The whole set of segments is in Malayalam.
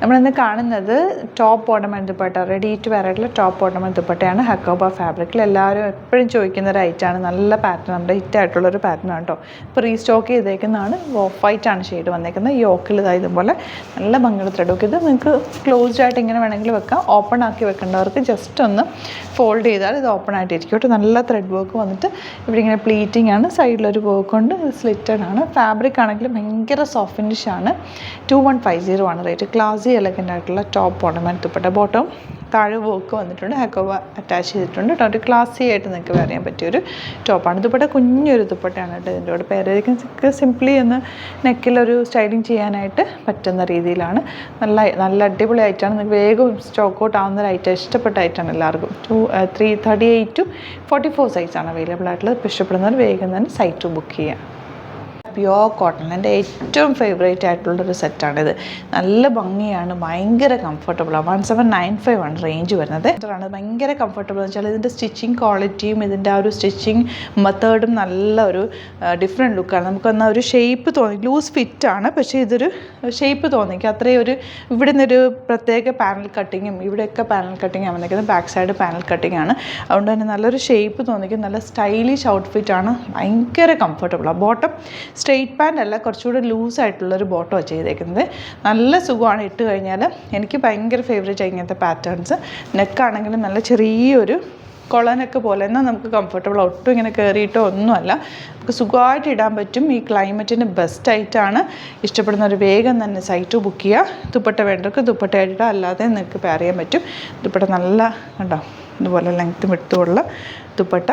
നമ്മളിന്ന് കാണുന്നത് top ornament dupatta, ready to wear ആയിട്ടുള്ള ടോപ്പ് ഓർണമെൻറ്റ് ദുപ്പട്ടയാണ്. ഹക്കോബ ഫാബ്രിക്കിൽ എല്ലാവരും എപ്പോഴും ചോദിക്കുന്ന ഒരു ഐറ്റമാണ്. നല്ല പാറ്റേൺ, നമ്മുടെ ഹിറ്റായിട്ടുള്ളൊരു പാറ്റേൺ ആണ് കേട്ടോ. ഇപ്പോൾ റീസ്റ്റോക്ക് ചെയ്തേക്കുന്നതാണ്. ഓഫ് വൈറ്റ് ആണ് ഷെയ്ഡ് വന്നേക്കുന്നത്. യോക്കിൽ ഇതുപോലെ നല്ല ഭംഗിയുള്ള ത്രെഡ് വർക്ക്. ഇത് നിങ്ങൾക്ക് ക്ലോസ്ഡ് ആയിട്ട് ഇങ്ങനെ വേണമെങ്കിൽ വെക്കാം. ഓപ്പൺ ആക്കി വെക്കേണ്ടവർക്ക് ജസ്റ്റ് ഒന്ന് ഫോൾഡ് ചെയ്താൽ ഇത് ഓപ്പൺ ആയിട്ടിരിക്കും കേട്ടോ. നല്ല ത്രെഡ് വർക്ക് വന്നിട്ട് ഇവിടെ ഇങ്ങനെ പ്ലീറ്റിംഗ് ആണ്. സൈഡിലൊരു വർക്ക് ഉണ്ട്. ഇത് സ്ലിറ്റഡ് ആണ്. ഫാബ്രിക് ആണെങ്കിൽ ഭയങ്കര സോഫ്റ്റ് ഫിനിഷ് ആണ്. 2150 ആണ് റേറ്റ്. ക്ലാസി എലഗൻ്റ് ആയിട്ടുള്ള ടോപ്പ് ഓർണമെൻറ്റ് ദുപ്പട്ട. ബോട്ടം താഴെ വർക്ക് വന്നിട്ടുണ്ട്. ഹക്കോബ അറ്റാച്ച് ചെയ്തിട്ടുണ്ട് കേട്ടോ. ഒരു ക്ലാസി ആയിട്ട് നിങ്ങൾക്ക് വെയർ ചെയ്യാൻ പറ്റിയൊരു ടോപ്പാണ്. ദുപ്പട്ട കുഞ്ഞൊരു ദുപ്പട്ടയാണ് കേട്ടോ. ഇതിൻ്റെ കൂടെ പേരായിരിക്കും സിംപ്ലി ഒന്ന് നെക്കിലൊരു സ്റ്റൈലിങ് ചെയ്യാനായിട്ട് പറ്റുന്ന രീതിയിലാണ്. നല്ല അടിപൊളി ആയിട്ടാണ്. നിങ്ങൾക്ക് വേഗം സ്റ്റോക്ക് ഔട്ട് ആവുന്ന ഒരു ഐറ്റം, ഇഷ്ടപ്പെട്ട ഐറ്റമാണ് എല്ലാവർക്കും. 38 to 44 സൈസാണ് അവൈലബിൾ ആയിട്ടുള്ളത്. ഇപ്പോൾ ഇഷ്ടപ്പെടുന്നവർ വേഗം തന്നെ സൈറ്റ് ബുക്ക് ചെയ്യാം. പ്യുവർ കോട്ടൺ എൻ്റെ ഏറ്റവും ഫേവറേറ്റ് ആയിട്ടുള്ളൊരു സെറ്റാണിത്. നല്ല ഭംഗിയാണ്, ഭയങ്കര കംഫർട്ടബിളാണ്. 1795 ആണ് റേഞ്ച് വരുന്നത്. ഭയങ്കര കംഫർട്ടബിൾ എന്ന് വെച്ചാൽ ഇതിൻ്റെ സ്റ്റിച്ചിങ് ക്വാളിറ്റിയും ഇതിൻ്റെ ആ ഒരു സ്റ്റിച്ചിങ് മെത്തേഡും നല്ല ഒരു ഡിഫറെൻറ്റ് ലുക്കാണ്. നമുക്കൊന്ന് ഒരു ഷേപ്പ് തോന്നി. ലൂസ് ഫിറ്റാണ്, പക്ഷേ ഇതൊരു ഷേപ്പ് തോന്നിക്കും. അത്രയും ഒരു ഇവിടെ നിന്നൊരു പ്രത്യേക പാനൽ കട്ടിങ്ങും ഇവിടെയൊക്കെ പാനൽ കട്ടിങ് വന്നിരിക്കുന്നത്. ബാക്ക് സൈഡ് പാനൽ കട്ടിങ് ആണ്. അതുകൊണ്ട് തന്നെ നല്ലൊരു ഷേപ്പ് തോന്നിക്കും. നല്ല സ്റ്റൈലിഷ് ഔട്ട്ഫിറ്റാണ്. ഭയങ്കര കംഫർട്ടബിളാണ്. ബോട്ടം സ്ട്രെയിറ്റ് പാൻ്റ് അല്ല, കുറച്ചുകൂടെ ലൂസായിട്ടുള്ളൊരു ബോട്ടമാണ് ചെയ്തേക്കുന്നത്. നല്ല സുഖമാണ് ഇട്ട് കഴിഞ്ഞാൽ. എനിക്ക് ഭയങ്കര ഫേവറേറ്റ് ആയി ഇങ്ങനത്തെ പാറ്റേൺസ്. നെക്കാണെങ്കിലും നല്ല ചെറിയൊരു കൊളനൊക്കെ പോലെ, എന്നാൽ നമുക്ക് കംഫർട്ടബിൾ. ഒട്ടും ഇങ്ങനെ കയറിയിട്ടോ ഒന്നുമല്ല, നമുക്ക് സുഖമായിട്ട് ഇടാൻ പറ്റും. ഈ ക്ലൈമറ്റിന് ബെസ്റ്റ് ആയിട്ടാണ്. ഇഷ്ടപ്പെടുന്ന ഒരു വേഗം തന്നെ സൈറ്റ് ബുക്ക് ചെയ്യുക. ദുപ്പട്ട വേണ്ടവർക്ക് ദുപ്പട്ടയായിട്ട് അല്ലാതെ നിങ്ങൾക്ക് പെയർ ചെയ്യാൻ പറ്റും. ദുപ്പട്ട നല്ല കണ്ടോ, ഇതുപോലെ ലെങ്ത്തും വിട്ടുമുള്ള ദുപ്പട്ട.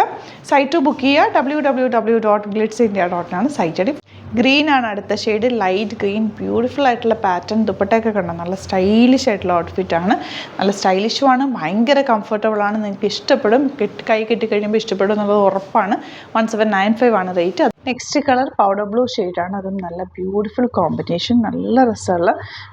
സൈറ്റ് ബുക്ക് ചെയ്യുക. www.glitzindia.com site I D. Green ആണ് അടുത്ത ഷെയ്ഡ്, ലൈറ്റ് ഗ്രീൻ. ബ്യൂട്ടിഫുൾ ആയിട്ടുള്ള പാറ്റേൺ. ദുപ്പട്ടയൊക്കെ കണ്ടോ, നല്ല സ്റ്റൈലിഷ് ആയിട്ടുള്ള ഔട്ട്ഫിറ്റാണ്. നല്ല സ്റ്റൈലിഷുമാണ്, ഭയങ്കര കംഫർട്ടബിളാണ്. നിങ്ങൾക്ക് ഇഷ്ടപ്പെടും. കൈ കെട്ടി കഴിയുമ്പോൾ ഇഷ്ടപ്പെടും എന്നുള്ളത് ഉറപ്പാണ്. 1795 ആണ് rate. Next colour powder blue ഷെയ്ഡാണ്. അതും നല്ല ബ്യൂട്ടിഫുൾ കോമ്പിനേഷൻ. നല്ല രസമുള്ള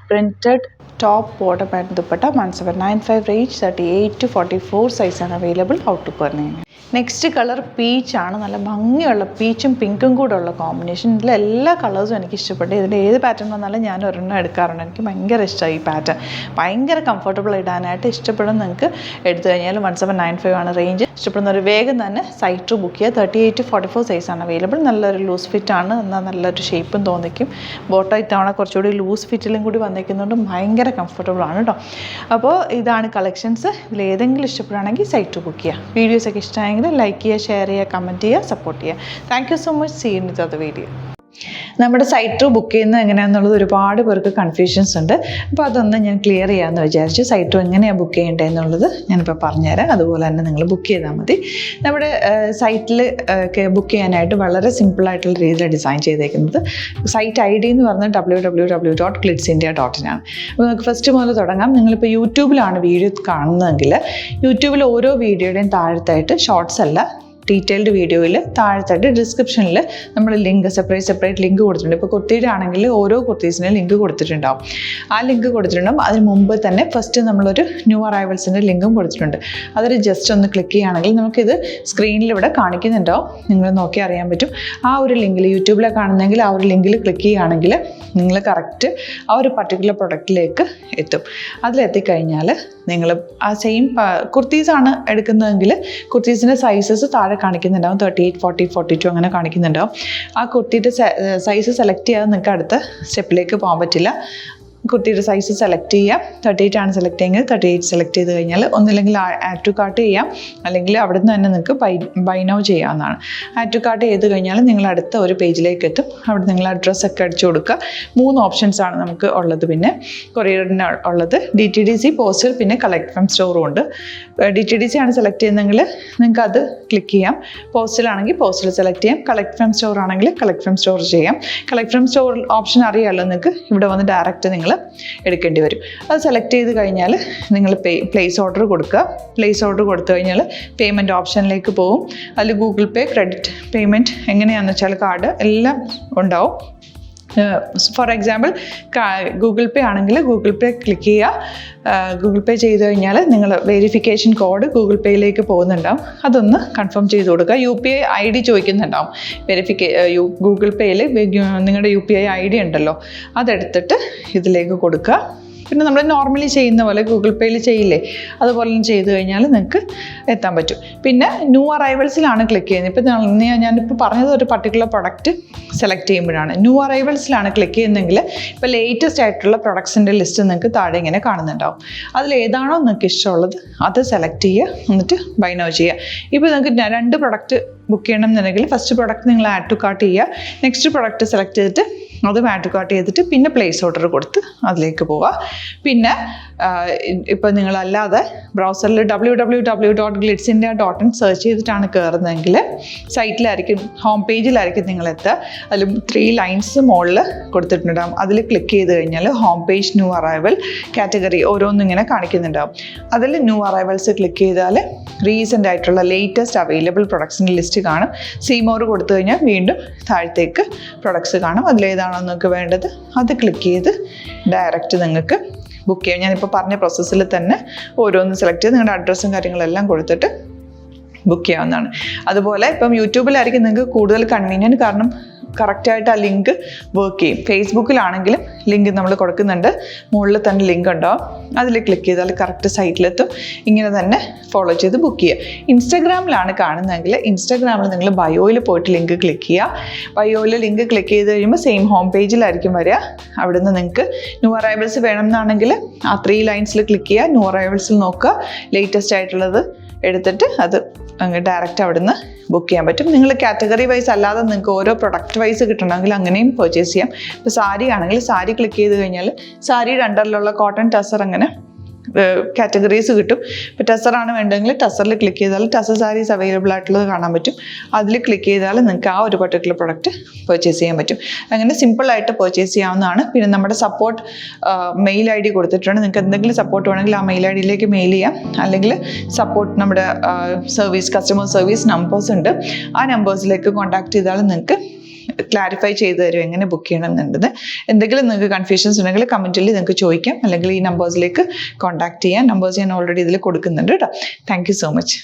printed top bottom pant dupatta. 1795 range. 38 to 44 സൈസാണ് അവൈലബിൾ. ഔട്ട് പറഞ്ഞത്. നെക്സ്റ്റ് കളർ പീച്ചാണ്. നല്ല ഭംഗിയുള്ള പീച്ചും പിങ്കും കൂടെ ഉള്ള കോമ്പിനേഷൻ. ഇതിലെ എല്ലാ കളേഴ്സും എനിക്ക് ഇഷ്ടപ്പെട്ടു. ഇതിൽ ഏത് പാറ്റേൺ വന്നാലും ഞാൻ ഒരെണ്ണം എടുക്കാറുണ്ട്. എനിക്ക് ഭയങ്കര ഇഷ്ടമായി ഈ പാറ്റേൺ. ഭയങ്കര കംഫർട്ടബിൾ ഇടാനായിട്ട്. ഇഷ്ടപ്പെടും നിങ്ങൾക്ക് എടുത്തു കഴിഞ്ഞാൽ. 1795 ആണ് റേഞ്ച്. ഇഷ്ടപ്പെടുന്ന ഒരു വേഗം തന്നെ സൈറ്റ് ബുക്ക് ചെയ്യുക. 38 to 44 സൈസാണ് അവൈലബിൾ. നല്ലൊരു ലൂസ് ഫിറ്റാണ്, എന്നാൽ നല്ലൊരു ഷേപ്പും തോന്നിക്കും. ബോട്ടം ഇത്തവണ കുറച്ചുകൂടി ലൂസ് ഫിറ്റിലും കൂടി വന്നിരിക്കുന്നതുകൊണ്ട് ഭയങ്കര കംഫർട്ടബിൾ ആണ് കേട്ടോ. അപ്പോൾ ഇതാണ് കളക്ഷൻസ്. ഇതിൽ ഏതെങ്കിലും ഇഷ്ടപ്പെടുകയാണെങ്കിൽ സൈറ്റ് ബുക്ക് ചെയ്യുക. വീഡിയോസൊക്കെ ഇഷ്ടമായെങ്കിൽ ലൈക്ക് ചെയ്യുക, ഷെയർ ചെയ്യുക, കമൻറ്റ് ചെയ്യുക, സപ്പോർട്ട് ചെയ്യുക. Thank you so much. See you in the video. നമ്മുടെ സൈറ്റ് ബുക്ക് ചെയ്യുന്നത് എങ്ങനെയാണെന്നുള്ളത് ഒരുപാട് പേർക്ക് കൺഫ്യൂഷൻസ് ഉണ്ട്. അപ്പോൾ അതൊന്ന് ഞാൻ ക്ലിയർ ചെയ്യാമെന്ന് വിചാരിച്ചു. സൈറ്റ് എങ്ങനെയാണ് ബുക്ക് ചെയ്യേണ്ടത് എന്നുള്ളത് ഞാനിപ്പോൾ പറഞ്ഞുതരാം. അതുപോലെ തന്നെ നിങ്ങൾ ബുക്ക് ചെയ്താൽ മതി. നമ്മുടെ സൈറ്റിൽ ബുക്ക് ചെയ്യാനായിട്ട് വളരെ സിമ്പിളായിട്ടുള്ള രീതിയിൽ ഡിസൈൻ ചെയ്തേക്കുന്നത്. സൈറ്റ് ID എന്ന് പറഞ്ഞാൽ www.glitzindia.in ആണ്. അപ്പോൾ നമുക്ക് ഫസ്റ്റ് മുതൽ തുടങ്ങാം. നിങ്ങളിപ്പോൾ യൂട്യൂബിലാണ് വീഡിയോ കാണുന്നതെങ്കിൽ യൂട്യൂബിൽ ഓരോ വീഡിയോയുടെയും താഴത്തായിട്ട് ഷോർട്സ് അല്ല, ഡീറ്റെയിൽഡ് വീഡിയോയിൽ താഴത്തായിട്ട് ഡിസ്ക്രിപ്ഷനിൽ നമ്മൾ ലിങ്ക് സെപ്പറേറ്റ് ലിങ്ക് കൊടുത്തിട്ടുണ്ട്. ഇപ്പോൾ കുർത്തിയുടെ ആണെങ്കിൽ ഓരോ കുർത്തീസിനും ലിങ്ക് കൊടുത്തിട്ടുണ്ടാവും. ആ ലിങ്ക് കൊടുത്തിട്ടുണ്ടാവും. അതിന് മുമ്പ് തന്നെ ഫസ്റ്റ് നമ്മളൊരു ന്യൂ അറൈവൽസിൻ്റെ ലിങ്കും കൊടുത്തിട്ടുണ്ട്. അതൊരു ജസ്റ്റ് ഒന്ന് ക്ലിക്ക് ചെയ്യുകയാണെങ്കിൽ നമുക്കിത് സ്ക്രീനിൽ ഇവിടെ കാണിക്കുന്നുണ്ടാവും. നിങ്ങൾ നോക്കി അറിയാൻ പറ്റും. ആ ഒരു ലിങ്കിൽ യൂട്യൂബിലെ കാണുന്നെങ്കിൽ ആ ഒരു ലിങ്കിൽ ക്ലിക്ക് ചെയ്യുകയാണെങ്കിൽ നിങ്ങൾ കറക്റ്റ് ആ ഒരു പർട്ടിക്കുലർ പ്രൊഡക്റ്റിലേക്ക് എത്തും. അതിലെത്തിക്കഴിഞ്ഞാൽ നിങ്ങൾ ആ സെയിം കുർത്തീസാണ് എടുക്കുന്നതെങ്കിൽ കുർത്തീസിൻ്റെ സൈസസ് താഴെ കാണിക്കുന്നുണ്ടാവും. 38, 40, 42 അങ്ങനെ കാണിക്കുന്നുണ്ടാവും. ആ കുർത്തിയുടെ സൈസ് സെലക്ട് ചെയ്യാതെ നിങ്ങൾക്ക് അടുത്ത സ്റ്റെപ്പിലേക്ക് പോകാൻ പറ്റില്ല. കുർത്തിയുടെ സൈസ് സെലക്ട് ചെയ്യാം. 38 ആണ് സെലക്ട് ചെയ്യുന്നത്. 38 സെലക്ട് ചെയ്ത് കഴിഞ്ഞാൽ ഒന്നില്ലെങ്കിൽ ആഡ് ടു കാർട്ട് ചെയ്യാം, അല്ലെങ്കിൽ അവിടെ നിന്ന് തന്നെ നിങ്ങൾക്ക് ബൈ നൗ ചെയ്യാവുന്നതാണ്. ആഡ് ടു കാർട്ട് ചെയ്ത് കഴിഞ്ഞാൽ നിങ്ങൾ അടുത്ത ഒരു പേജിലേക്ക് എത്തും. അവിടെ നിങ്ങൾ അഡ്രസ്സൊക്കെ അടിച്ചു കൊടുക്കുക. 3 ഓപ്ഷൻസാണ് നമുക്ക് ഉള്ളത്. പിന്നെ കൊറിയറിന് ഉള്ളത് DTDC, പോസ്റ്റൽ, പിന്നെ കളക്ട് ഫ്രം സ്റ്റോറും ഉണ്ട്. DTDC ആണ് സെലക്ട് ചെയ്യുന്നതെങ്കിൽ നിങ്ങൾക്ക് അത് ക്ലിക്ക് ചെയ്യാം. പോസ്റ്റലാണെങ്കിൽ പോസ്റ്റൽ സെലക്ട് ചെയ്യാം. കളക്ട് ഫ്രം സ്റ്റോർ ആണെങ്കിൽ കളക്ട് ഫ്രം സ്റ്റോർ ചെയ്യാം. കളക്ട് ഫ്രം സ്റ്റോർ ഓപ്ഷൻ അറിയാമല്ലോ നിങ്ങൾക്ക്. ഇവിടെ വന്ന് ഡയറക്റ്റ് നിങ്ങൾ എടുക്കേണ്ടി വരും. അത് സെലക്ട് ചെയ്ത് കഴിഞ്ഞാൽ നിങ്ങൾ പ്ലേസ് ഓർഡർ കൊടുക്കുക. പ്ലേസ് ഓർഡർ കൊടുത്തു കഴിഞ്ഞാൽ പേയ്മെൻറ്റ് ഓപ്ഷനിലേക്ക് പോകും. അതിൽ ഗൂഗിൾ പേ, ക്രെഡിറ്റ് പേയ്മെൻറ്റ് എങ്ങനെയാണെന്ന് വെച്ചാൽ കാർഡ് എല്ലാം ഉണ്ടാവും. ഫോർ എക്സാമ്പിൾ ഗൂഗിൾ പേ ആണെങ്കിൽ ഗൂഗിൾ പേ ക്ലിക്ക് ചെയ്യുക. ഗൂഗിൾ പേ ചെയ്ത് കഴിഞ്ഞാൽ നിങ്ങൾ വെരിഫിക്കേഷൻ കോഡ് ഗൂഗിൾ പേയിലേക്ക് പോകുന്നുണ്ടാവും. അതൊന്ന് കൺഫേം ചെയ്ത് കൊടുക്കുക. UPI ID ചോദിക്കുന്നുണ്ടാവും. ഗൂഗിൾ പേയിൽ നിങ്ങളുടെ UPI ID ഉണ്ടല്ലോ, അതെടുത്തിട്ട് ഇതിലേക്ക് കൊടുക്കുക. പിന്നെ നമ്മൾ നോർമലി ചെയ്യുന്ന പോലെ ഗൂഗിൾ പേയിൽ ചെയ്യില്ലേ, അതുപോലെ ചെയ്ത് കഴിഞ്ഞാൽ നിങ്ങൾക്ക് എത്താൻ പറ്റും. പിന്നെ ന്യൂ അറൈവൽസിലാണ് ക്ലിക്ക് ചെയ്യുന്നത്. ഇപ്പോൾ ഞാനിപ്പോൾ പറഞ്ഞത് ഒരു പർട്ടിക്കുലർ പ്രൊഡക്റ്റ് സെലക്ട് ചെയ്യുമ്പോഴാണ്. ന്യൂ അറൈവൽസിലാണ് ക്ലിക്ക് ചെയ്യുന്നതെങ്കിൽ ഇപ്പോൾ ലേറ്റസ്റ്റ് ആയിട്ടുള്ള പ്രൊഡക്ട്സിൻ്റെ ലിസ്റ്റ് നിങ്ങൾക്ക് താഴെ ഇങ്ങനെ കാണുന്നുണ്ടാവും. അതിൽ ഏതാണോ നിങ്ങൾക്ക് ഇഷ്ടമുള്ളത് അത് സെലക്ട് ചെയ്യുക, എന്നിട്ട് ബൈ നൗ ചെയ്യുക. ഇപ്പോൾ നിങ്ങൾക്ക് 2 പ്രൊഡക്റ്റ് ബുക്ക് ചെയ്യണം എന്നുണ്ടെങ്കിൽ ഫസ്റ്റ് പ്രൊഡക്റ്റ് നിങ്ങൾ ആഡ് ടു കാർട്ട് ചെയ്യുക, നെക്സ്റ്റ് പ്രൊഡക്റ്റ് സെലക്ട് ചെയ്തിട്ട് അതും ആഡ് ടു കാർട്ട് ചെയ്തിട്ട് പിന്നെ പ്ലേസ് ഓർഡർ കൊടുത്ത് അതിലേക്ക് പോവുക. പിന്നെ ഇപ്പോൾ നിങ്ങളല്ലാതെ ബ്രൗസറിൽ www.glitzindia.in സെർച്ച് ചെയ്തിട്ടാണ് കയറുന്നതെങ്കിൽ സൈറ്റിലായിരിക്കും, ഹോം പേജിലായിരിക്കും നിങ്ങളെത്തുക. അതിൽ 3 ലൈൻസ് മുകളിൽ കൊടുത്തിട്ടുണ്ടാകും. അതിൽ ക്ലിക്ക് ചെയ്ത് കഴിഞ്ഞാൽ home page, new arrival, category ഓരോന്നും ഇങ്ങനെ കാണിക്കുന്നുണ്ടാവും. അതിൽ ന്യൂ അറൈവൽസ് ക്ലിക്ക് ചെയ്താൽ റീസെൻ്റ് ആയിട്ടുള്ള ലേറ്റസ്റ്റ് അവൈലബിൾ പ്രൊഡക്ട്സിൻ്റെ ലിസ്റ്റ് കാണും. സീമോർ കൊടുത്തു കഴിഞ്ഞാൽ വീണ്ടും താഴത്തേക്ക് പ്രൊഡക്ട്സ് കാണും. അതിലേതാണോ നിങ്ങൾക്ക് വേണ്ടത് അത് ക്ലിക്ക് ചെയ്ത് ഡയറക്റ്റ് നിങ്ങൾക്ക് ബുക്ക് ചെയ്യാം. ഞാനിപ്പോൾ പറഞ്ഞ പ്രോസസ്സിൽ തന്നെ ഓരോന്ന് സെലക്ട് ചെയ്ത് നിങ്ങളുടെ അഡ്രസ്സും കാര്യങ്ങളെല്ലാം കൊടുത്തിട്ട് ബുക്ക് ചെയ്യാവുന്നതാണ്. അതുപോലെ ഇപ്പം യൂട്യൂബിലായിരിക്കും നിങ്ങൾക്ക് കൂടുതൽ കൺവീനിയൻറ്റ്, കാരണം കറക്റ്റായിട്ട് ആ ലിങ്ക് വർക്ക് ചെയ്യും. ഫേസ്ബുക്കിലാണെങ്കിലും ലിങ്ക് നമ്മൾ കൊടുക്കുന്നുണ്ട്, മുകളിൽ തന്നെ ലിങ്ക് ഉണ്ടാവും. അതിൽ ക്ലിക്ക് ചെയ്താൽ കറക്റ്റ് സൈറ്റിലെത്തും. ഇങ്ങനെ തന്നെ ഫോളോ ചെയ്ത് ബുക്ക് ചെയ്യുക. ഇൻസ്റ്റാഗ്രാമിലാണ് കാണുന്നതെങ്കിൽ ഇൻസ്റ്റാഗ്രാമിൽ നിങ്ങൾ ബയോയിൽ പോയിട്ട് ലിങ്ക് ക്ലിക്ക് ചെയ്യുക. ബയോയിൽ ലിങ്ക് ക്ലിക്ക് ചെയ്ത് കഴിയുമ്പോൾ സെയിം ഹോം പേജിലായിരിക്കും വരിക. അവിടുന്ന് നിങ്ങൾക്ക് ന്യൂ അറൈവൽസ് വേണമെന്നാണെങ്കിൽ ആ 3 ലൈൻസിൽ ക്ലിക്ക് ചെയ്യുക, ന്യൂ അറൈവൽസിൽ നോക്കുക, ലേറ്റസ്റ്റ് ആയിട്ടുള്ളത് എടുത്തിട്ട് അത് അങ്ങ് ഡയറക്റ്റ് അവിടുന്ന് ബുക്ക് ചെയ്യാൻ പറ്റും. നിങ്ങൾ കാറ്റഗറി വൈസ് അല്ലാതെ നിങ്ങൾക്ക് ഓരോ പ്രൊഡക്റ്റ് വൈസ് കിട്ടണമെങ്കിൽ അങ്ങനെയും പർച്ചേസ് ചെയ്യാം. ഇപ്പോൾ സാരി ആണെങ്കിൽ സാരി ക്ലിക്ക് ചെയ്ത് കഴിഞ്ഞാൽ സാരിയുടെ അണ്ടറിലുള്ള കോട്ടൺ ടസർ അങ്ങനെ കാറ്റഗറീസ് കിട്ടും. ഇപ്പോൾ ടസറാണ് വേണ്ടതെങ്കിൽ ടസറിൽ ക്ലിക്ക് ചെയ്താൽ ടസർ സാരീസ് അവൈലബിൾ ആയിട്ടുള്ളത് കാണാൻ പറ്റും. അതിൽ ക്ലിക്ക് ചെയ്താൽ നിങ്ങൾക്ക് ആ ഒരു പർട്ടിക്കുലർ പ്രൊഡക്റ്റ് പർച്ചേസ് ചെയ്യാൻ പറ്റും. അങ്ങനെ സിമ്പിളായിട്ട് പർച്ചേസ് ചെയ്യാവുന്നതാണ്. പിന്നെ നമ്മുടെ സപ്പോർട്ട് മെയിൽ ID കൊടുത്തിട്ടുണ്ട്. നിങ്ങൾക്ക് എന്തെങ്കിലും സപ്പോർട്ട് വേണമെങ്കിൽ ആ മെയിൽ IDയിലേക്ക് മെയിൽ ചെയ്യാം. അല്ലെങ്കിൽ സപ്പോർട്ട് നമ്മുടെ കസ്റ്റമർ സർവീസ് നമ്പേഴ്സ് ഉണ്ട്, ആ നമ്പേഴ്സിലേക്ക് കോൺടാക്ട് ചെയ്താൽ നിങ്ങൾക്ക് ക്ലാരിഫൈ ചെയ്ത് തരും എങ്ങനെ ബുക്ക് ചെയ്യണം എന്നുള്ളത്. എന്തെങ്കിലും നിങ്ങൾക്ക് കൺഫ്യൂഷൻസ് ഉണ്ടെങ്കിൽ കമൻറ്റിൽ നിങ്ങൾക്ക് ചോദിക്കാം, അല്ലെങ്കിൽ ഈ നമ്പേഴ്സിലേക്ക് കോൺടാക്ട് ചെയ്യാം. നമ്പേഴ്സ് ഞാൻ ഓൾറെഡി ഇതിൽ കൊടുക്കുന്നുണ്ട് കേട്ടോ. Thank you so much.